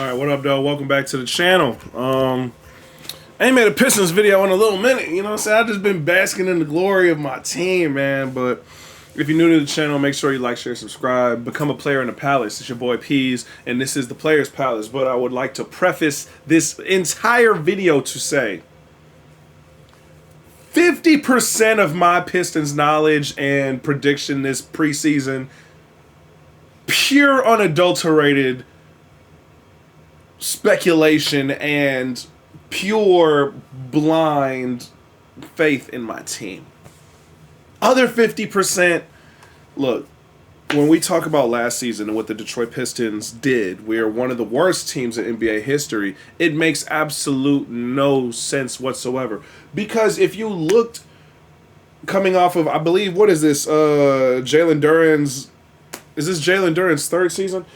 All right, what up, though? Welcome back to the channel. I ain't made a Pistons video in a little minute. You know what I'm saying? I've just been basking in the glory of my team, man. But if you're new to the channel, make sure you like, share, subscribe. Become a player in the Palace. It's your boy Peas, and this is the Players Palace. But I would like to preface this entire video to say 50% of my Pistons knowledge and prediction this preseason, pure unadulterated speculation and pure blind faith in my team. Other 50%, look, when we talk about last season and what the Detroit Pistons did, we are one of the worst teams in NBA history. It makes absolute no sense whatsoever. Because if you looked coming off of, I believe, what is this? Jalen Duren's, is this Jalen Duren's third season?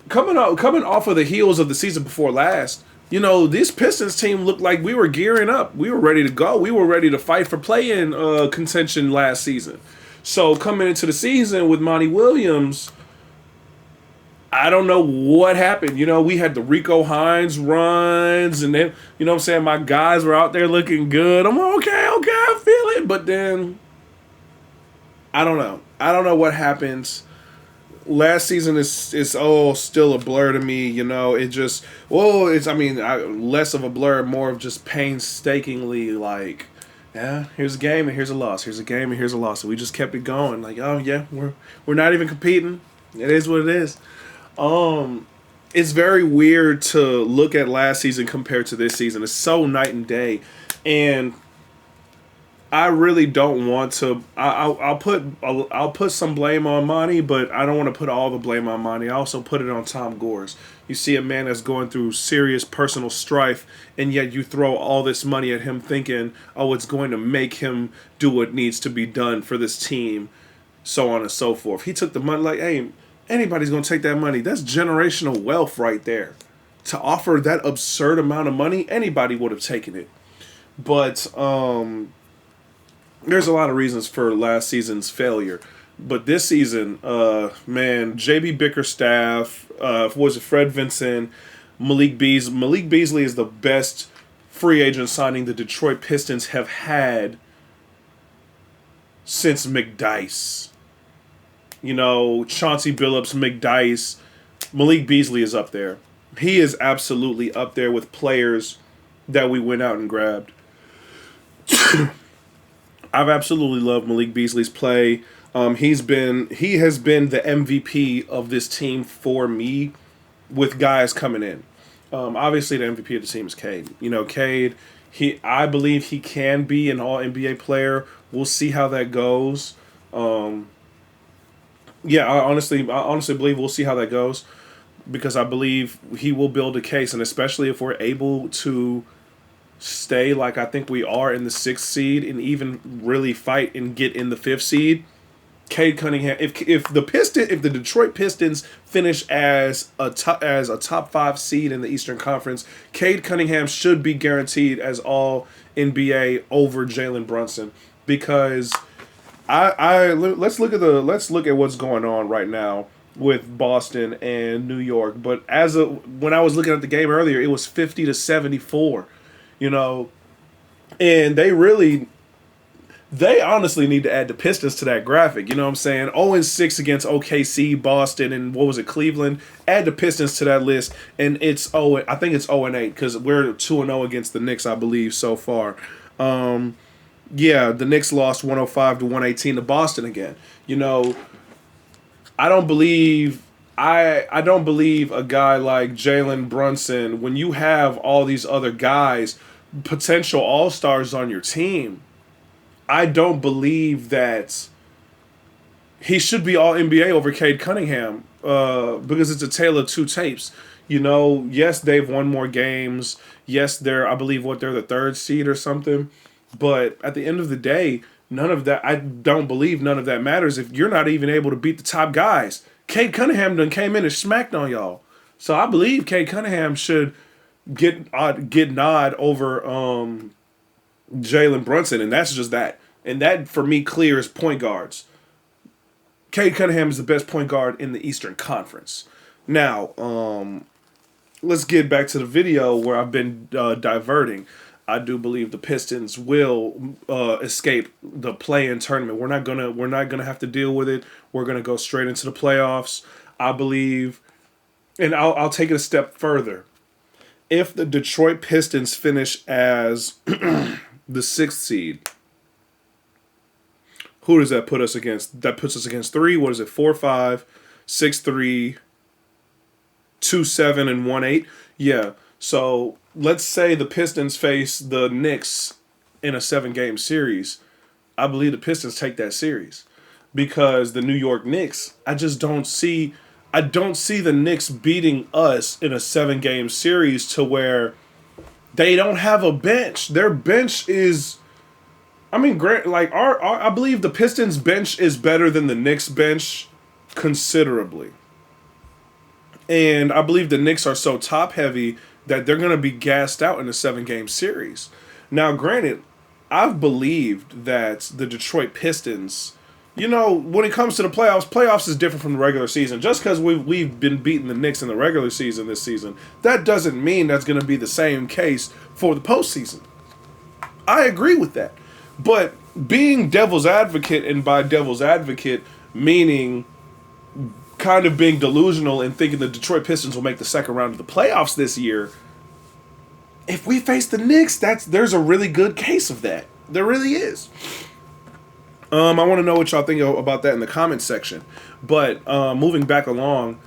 Coming off of the heels of the season before last, you know, this Pistons team looked like we were gearing up. We were ready to go. We were ready to fight for play-in contention last season. So coming into the season with Monty Williams, I don't know what happened. You know, we had the Rico Hines runs, and then, you know what I'm saying, my guys were out there looking good. I'm like, okay, I feel it. But then, I don't know. I don't know what happens. Last season is all still a blur to me, you know. It just, well, it's, I mean, less of a blur, more of just painstakingly like, yeah, here's a game and here's a loss. Here's a game and here's a loss. So we just kept it going. Like, oh yeah, we're not even competing. It is what it is. It's very weird to look at last season compared to this season. It's so night and day, and I really don't want to. I'll put some blame on Monty, but I don't want to put all the blame on Monty. I also put it on Tom Gores. You see a man that's going through serious personal strife, and yet you throw all this money at him, thinking, "Oh, it's going to make him do what needs to be done for this team," so on and so forth. He took the money like, hey, anybody's going to take that money. That's generational wealth right there. To offer that absurd amount of money, anybody would have taken it. But there's a lot of reasons for last season's failure. But this season, man, J.B. Bickerstaff, was it Fred Vinson, Malik Beasley. Malik Beasley is the best free agent signing the Detroit Pistons have had since McDyess. You know, Chauncey Billups, McDyess, Malik Beasley is up there. He is absolutely up there with players that we went out and grabbed. I've absolutely loved Malik Beasley's play. He has been the MVP of this team for me, with guys coming in. Obviously, the MVP of the team is Cade. You know, Cade. I believe he can be an All NBA player. We'll see how that goes. Yeah, I honestly believe we'll see how that goes, because I believe he will build a case, and especially if we're able to stay like I think we are in the 6th seed and even really fight and get in the 5th seed. Cade Cunningham, if the Detroit Pistons finish as a top 5 seed in the Eastern Conference, Cade Cunningham should be guaranteed as All NBA over Jalen Brunson, because let's look at what's going on right now with Boston and New York. But when I was looking at the game earlier, it was 50-74. You know, and they honestly need to add the Pistons to that graphic. You know what I'm saying? 0-6 against OKC, Boston, and what was it, Cleveland? Add the Pistons to that list, and I think it's 0-8, because we're 2-0 against the Knicks, I believe, so far. Yeah, the Knicks lost 105-118 to Boston again. You know, I don't believe a guy like Jalen Brunson, when you have all these other guys, potential all-stars on your team, I don't believe that he should be All NBA over Cade Cunningham, because it's a tale of two tapes. You know, yes, they've won more games. Yes, they're the 3rd seed or something. But at the end of the day, I don't believe none of that matters if you're not even able to beat the top guys. Cade Cunningham done came in and smacked on y'all. So I believe Cade Cunningham should get nod over Jalen Brunson, and that's just that. And that, for me, clears point guards. Cade Cunningham is the best point guard in the Eastern Conference. Now, let's get back to the video where I've been diverting. I do believe the Pistons will escape the play-in tournament. We're not gonna have to deal with it. We're gonna go straight into the playoffs. I believe, and I'll take it a step further. If the Detroit Pistons finish as the sixth seed, who does that put us against? That puts us against three. What is it? 4-5, 6-3, 2-7, and 1-8. Yeah. So let's say the Pistons face the Knicks in a 7-game series. I believe the Pistons take that series because the New York Knicks. I don't see the Knicks beating us in a 7-game series to where they don't have a bench. Their bench is. I mean, I believe the Pistons bench is better than the Knicks bench considerably. And I believe the Knicks are so top heavy that they're going to be gassed out in a 7-game series. Now, granted, I've believed that the Detroit Pistons, when it comes to the playoffs is different from the regular season. Just because we've been beating the Knicks in the regular season this season, that doesn't mean that's going to be the same case for the postseason. I agree with that. But being devil's advocate, and by devil's advocate, meaning kind of being delusional and thinking the Detroit Pistons will make the second round of the playoffs this year, if we face the Knicks, there's a really good case of that. There really is. I want to know what y'all think about that in the comments section. But moving back along,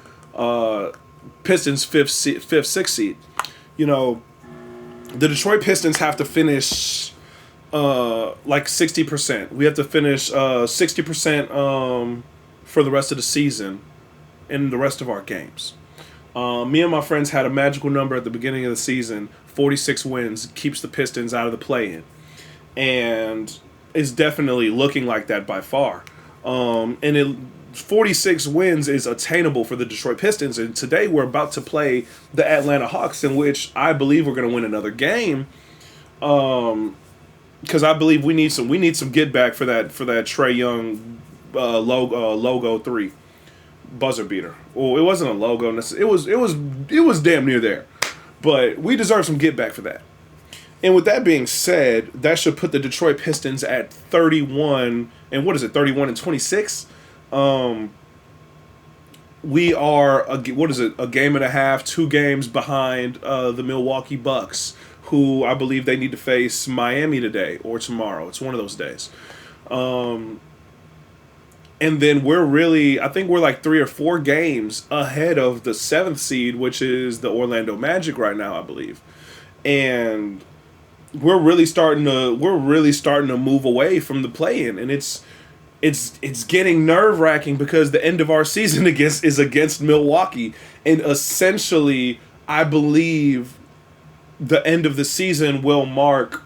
Pistons fifth, sixth seed. The Detroit Pistons have to finish like 60%. We have to finish 60% for the rest of the season in the rest of our games. Me and my friends had a magical number at the beginning of the season. 46 wins keeps the Pistons out of the play-in. And it's definitely looking like that by far. 46 wins is attainable for the Detroit Pistons. And today we're about to play the Atlanta Hawks, in which I believe we're going to win another game. Because I believe we need some get back for that Trae Young logo 3 buzzer beater. Well, it wasn't a logo. It was damn near there, but we deserve some get back for that. And with that being said, that should put the Detroit Pistons at 31 and 26. We are a game and a half, 2 games behind the Milwaukee Bucks, who I believe they need to face Miami today or tomorrow. It's one of those days. And then I think we're like 3 or 4 games ahead of the 7th seed, which is the Orlando Magic right now, I believe. And we're really starting to move away from the play-in, and it's getting nerve-wracking because the end of our season is against Milwaukee, and essentially I believe the end of the season will mark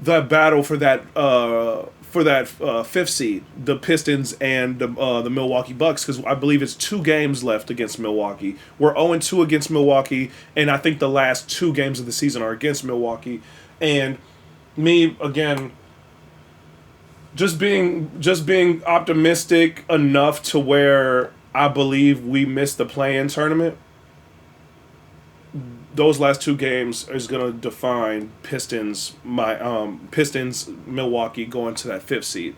the battle for that 5th seed, the Pistons and the Milwaukee Bucks, because I believe it's 2 games left against Milwaukee. We're 0-2 against Milwaukee, and I think the last 2 games of the season are against Milwaukee. And me, again, just being optimistic enough to where I believe we missed the play-in tournament. Those last 2 games is going to define Pistons Milwaukee going to that 5th seed.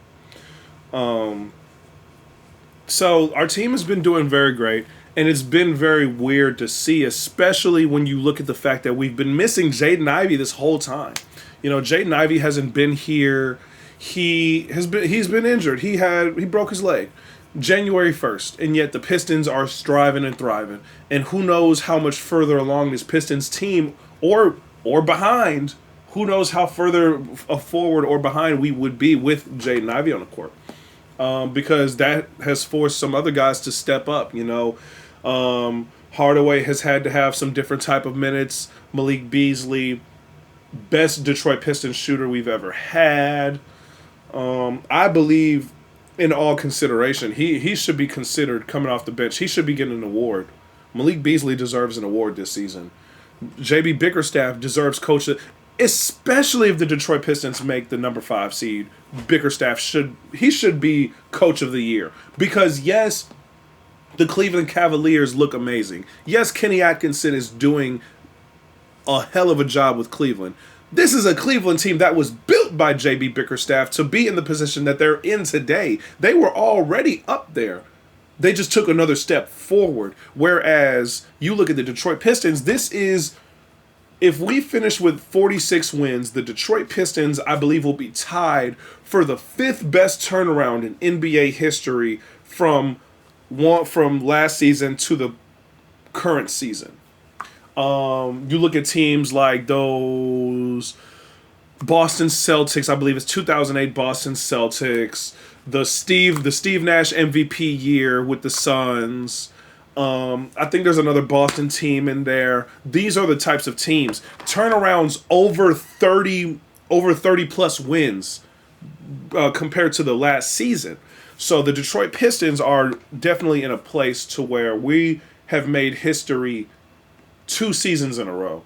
So our team has been doing very great, and it's been very weird to see, especially when you look at the fact that we've been missing Jaden Ivey this whole time. Jaden Ivey hasn't been here. He's been injured. He broke his leg January 1st, and yet the Pistons are striving and thriving. And who knows how much further along this Pistons team or behind, who knows how further forward or behind we would be with Jaden Ivey on the court. Because that has forced some other guys to step up, Hardaway has had to have some different type of minutes. Malik Beasley, best Detroit Pistons shooter we've ever had. I believe, in all consideration, he should be considered coming off the bench. He should be getting an award. Malik Beasley deserves an award this season. J.B. Bickerstaff deserves coach, especially if the Detroit Pistons make the number 5 seed. Bickerstaff should be coach of the year, because yes, The Cleveland Cavaliers look amazing. Yes, Kenny Atkinson is doing a hell of a job with Cleveland. This is a Cleveland team that was built by JB Bickerstaff to be in the position that they're in today. They were already up there. They just took another step forward. Whereas you look at the Detroit Pistons, this is, if we finish with 46 wins, the Detroit Pistons, I believe, will be tied for the 5th best turnaround in NBA history from last season to the current season. You look at teams like those Boston Celtics, I believe it's 2008 Boston Celtics, the Steve Nash MVP year with the Suns. I think there's another Boston team in there. These are the types of teams. Turnarounds over 30 plus wins compared to the last season. So the Detroit Pistons are definitely in a place to where we have made history 2 seasons in a row.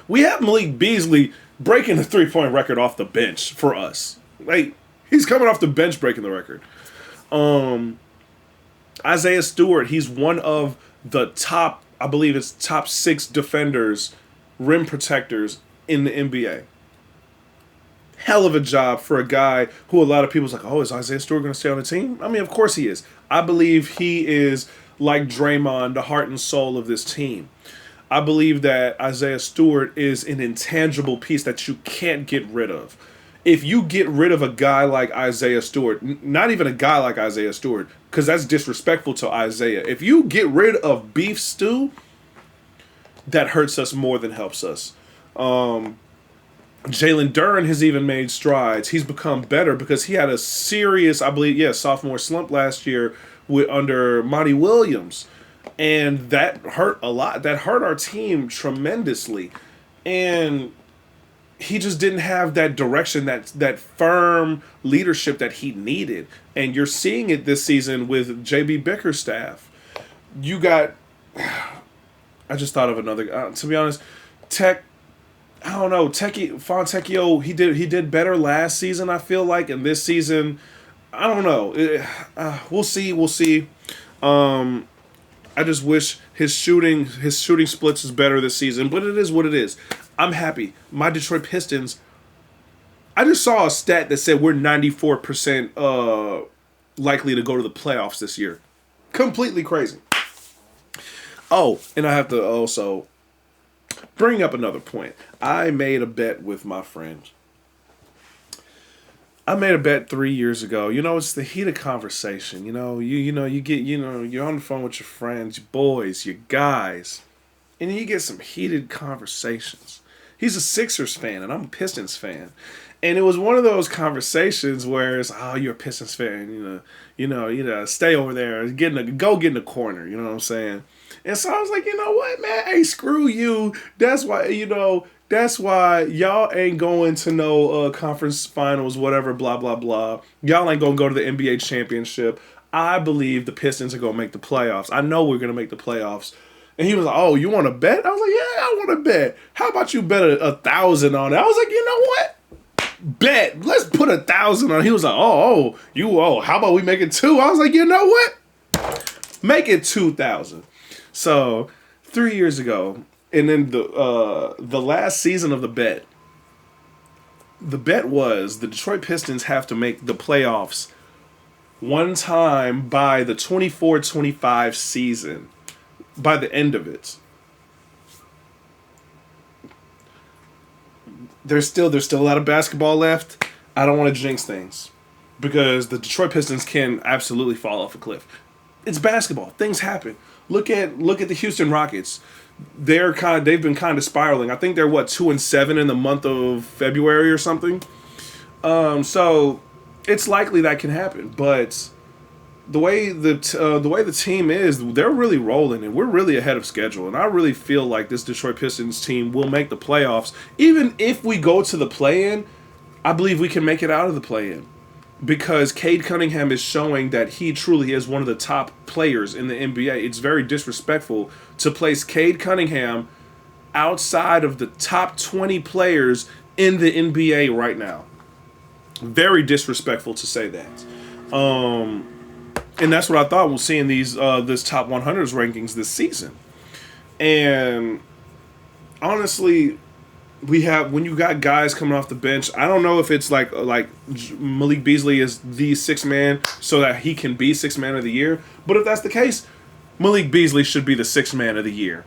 We have Malik Beasley breaking the 3-point record off the bench for us. Like, he's coming off the bench breaking the record. Isaiah Stewart, he's one of the top, I believe it's top 6 defenders, rim protectors in the NBA. Hell of a job for a guy who a lot of people's like, oh, is Isaiah Stewart going to stay on the team? I mean, of course he is. I believe he is, like Draymond, the heart and soul of this team. I believe that Isaiah Stewart is an intangible piece that you can't get rid of. If you get rid of a guy like Isaiah Stewart, not even a guy like Isaiah Stewart, because that's disrespectful to Isaiah. If you get rid of Beef Stew, that hurts us more than helps us. Jalen Duren has even made strides. He's become better because he had a serious, I believe, sophomore slump last year under Monty Williams. And that hurt a lot. That hurt our team tremendously. And he just didn't have that direction, that firm leadership that he needed. And you're seeing it this season with JB Bickerstaff. You got, I just thought of another, to be honest, Fontecchio, he did better last season, I feel like, and this season, I don't know. We'll see. I just wish his shooting splits is better this season, but it is what it is. I'm happy. My Detroit Pistons, I just saw a stat that said we're 94% likely to go to the playoffs this year. Completely crazy. Oh, and I have to also bring up another point. I made a bet with my friend. I made a bet 3 years ago. You know, it's the heat of conversation. You get, you're on the phone with your friends, your boys, your guys, and you get some heated conversations. He's a Sixers fan, and I'm a Pistons fan. And it was one of those conversations where it's, oh, you're a Pistons fan, stay over there, go get in the corner, you know what I'm saying? And so I was like, you know what, man? Hey, screw you. That's why y'all ain't going to no conference finals, whatever, blah, blah, blah. Y'all ain't going to go to the NBA championship. I believe the Pistons are going to make the playoffs. I know we're going to make the playoffs. And he was like, oh, you want to bet? I was like, yeah, I want to bet. How about you bet 1,000 on it? I was like, you know what? Bet. Let's put 1,000 on it. He was like, how about we make it 2? I was like, you know what? Make it 2,000. So 3 years ago, and then the last season of the bet was the Detroit Pistons have to make the playoffs one time by the 24-25 season, by the end of it. There's still a lot of basketball left. I don't want to jinx things because the Detroit Pistons can absolutely fall off a cliff. It's basketball. Things happen. Look at the Houston Rockets. They've been kind of spiraling. I think they're 2-7 in the month of February or something. So it's likely that can happen. But the way the team is, they're really rolling, and we're really ahead of schedule. And I really feel like this Detroit Pistons team will make the playoffs. Even if we go to the play-in, I believe we can make it out of the play-in. Because Cade Cunningham is showing that he truly is one of the top players in the NBA. It's very disrespectful to place Cade Cunningham outside of the top 20 players in the NBA right now. Very disrespectful to say that. And that's what I thought was seeing this top 100s rankings this season. And honestly, we have when you got guys coming off the bench. I don't know if it's like Malik Beasley is the sixth man so that he can be sixth man of the year. But if that's the case, Malik Beasley should be the sixth man of the year.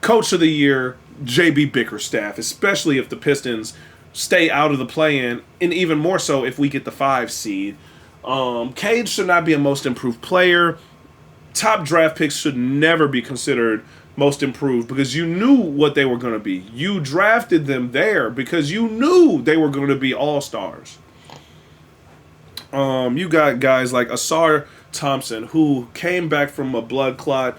Coach of the year, JB Bickerstaff, especially if the Pistons stay out of the play-in, and even more so if we get the 5 seed. Cade should not be a most improved player. Top draft picks should never be considered most improved because you knew what they were going to be. You drafted them there because you knew they were going to be all-stars. You got guys like Asar Thompson who came back from a blood clot.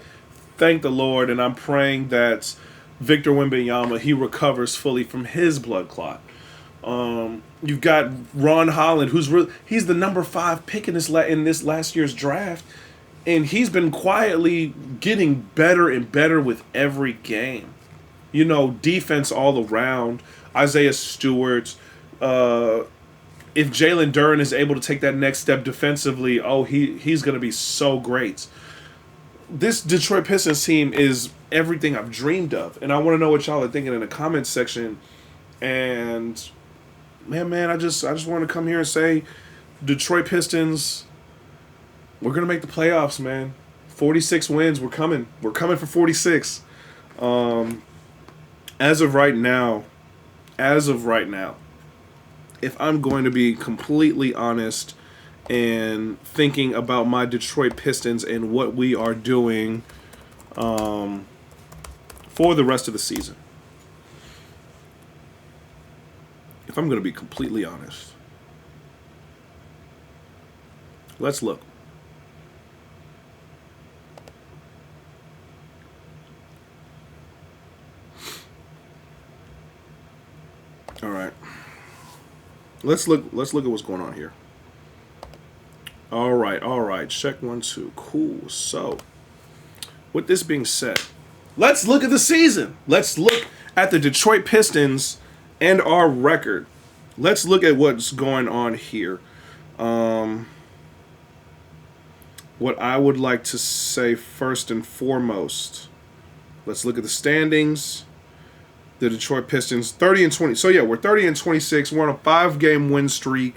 Thank the Lord, and I'm praying that Victor Wembanyama, he recovers fully from his blood clot. You've got Ron Holland, he's the number 5 pick in this last year's draft, and he's been quietly getting better and better with every game. You know, defense all around. Isaiah Stewart. If Jalen Duren is able to take that next step defensively, he's going to be so great. This Detroit Pistons team is everything I've dreamed of, and I want to know what y'all are thinking in the comments section. And man, I just want to come here and say, Detroit Pistons, we're gonna make the playoffs, man. 46 wins, we're coming for 46. As of right now, if I'm going to be completely honest and thinking about my Detroit Pistons and what we are doing for the rest of the season, if I'm going to be completely honest, let's look. All right. Let's look at what's going on here. All right. Check 1, 2. Cool. So, with this being said, let's look at the season. Let's look at the Detroit Pistons and our record. Let's look at what's going on here. What I would like to say first and foremost, let's look at the standings. The Detroit Pistons, 30-20. So yeah, we're 30-26. We're on a 5-game win streak.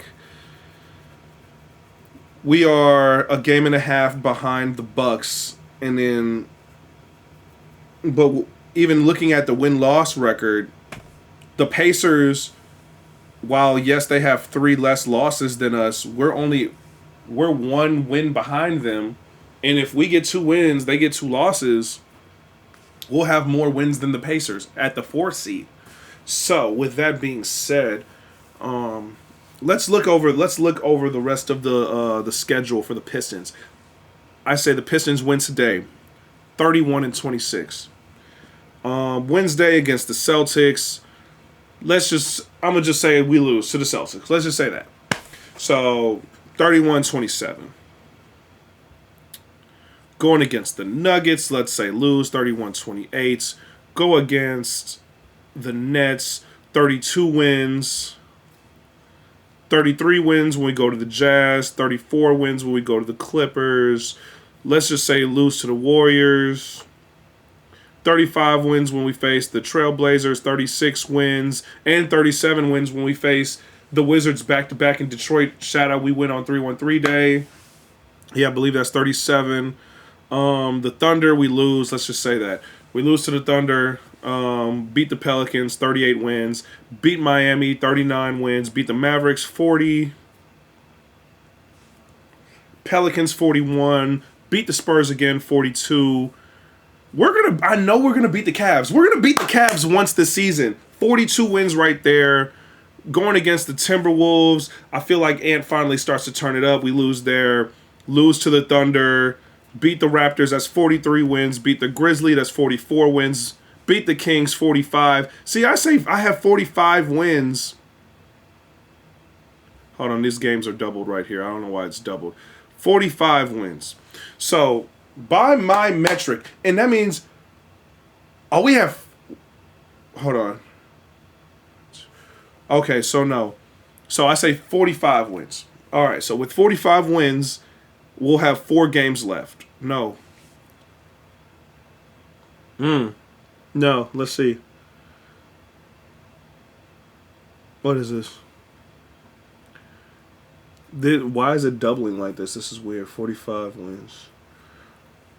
We are a game and a half behind the Bucks, and then, but even looking at the win-loss record, the Pacers, while yes they have 3 less losses than us, we're 1 win behind them, and if we get 2 wins, they get 2 losses, we'll have more wins than the Pacers at the 4th seed. So with that being said, let's look over the rest of the schedule for the Pistons. I say the Pistons win today, 31-26. Wednesday against the Celtics. I'm gonna just say we lose to the Celtics. Let's just say that. So 31-27. Going against the Nuggets, let's say lose 31-28. Go against the Nets, 32 wins. 33 wins when we go to the Jazz. 34 wins when we go to the Clippers. Let's just say lose to the Warriors. 35 wins when we face the Trailblazers. 36 wins and 37 wins when we face the Wizards back-to-back in Detroit. Shout out, we win on 3-1-3 day. Yeah, I believe that's 37. The Thunder, we lose. Let's just say that. We lose to the Thunder. Beat the Pelicans, 38 wins. Beat Miami, 39 wins. Beat the Mavericks, 40. Pelicans, 41. Beat the Spurs again, 42. I know we're gonna beat the Cavs. We're gonna beat the Cavs once this season. 42 wins right there. Going against the Timberwolves, I feel like Ant finally starts to turn it up. We lose there. Lose to the Thunder. Beat the Raptors, that's 43 wins. Beat the Grizzlies, that's 44 wins. Beat the Kings, 45. See, I say I have 45 wins. Hold on, these games are doubled right here. I don't know why it's doubled. 45 wins. So, by my metric, and that means, we have, hold on. Okay, so no. So I say 45 wins. All right, so with 45 wins, We'll have 4 games left. No. No. Let's see. What is this? Why is it doubling like this? This is weird. 45 wins.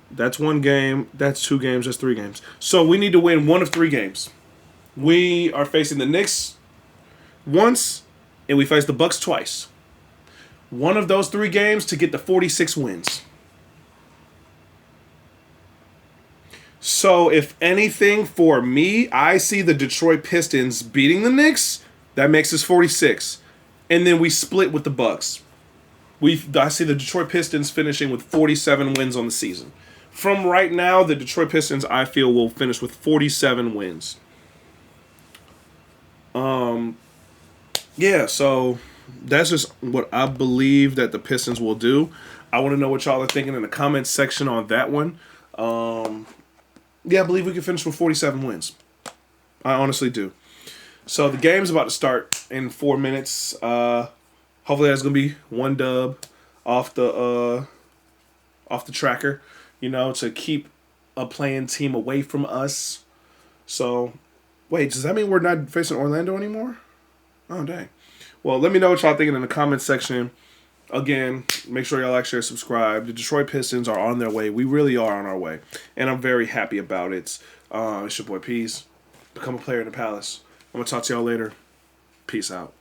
That's 1 game. That's 2 games. That's 3 games. So we need to win 1 of 3 games. We are facing the Knicks once, and we face the Bucks twice. 1 of those 3 games to get the 46 wins. So if anything for me, I see the Detroit Pistons beating the Knicks. That makes us 46. And then we split with the Bucks. I see the Detroit Pistons finishing with 47 wins on the season. From right now, the Detroit Pistons, I feel, will finish with 47 wins. Yeah, so that's just what I believe that the Pistons will do. I want to know what y'all are thinking in the comments section on that one. Yeah, I believe we can finish with 47 wins. I honestly do. So the game's about to start in 4 minutes. Hopefully that's gonna be 1 dub off the tracker, to keep a playing team away from us. So, wait, does that mean we're not facing Orlando anymore? Oh, dang. Well, let me know what y'all thinking in the comments section. Again, make sure y'all like, share, subscribe. The Detroit Pistons are on their way. We really are on our way. And I'm very happy about it. It's your boy Peace. Become a player in the Palace. I'm going to talk to y'all later. Peace out.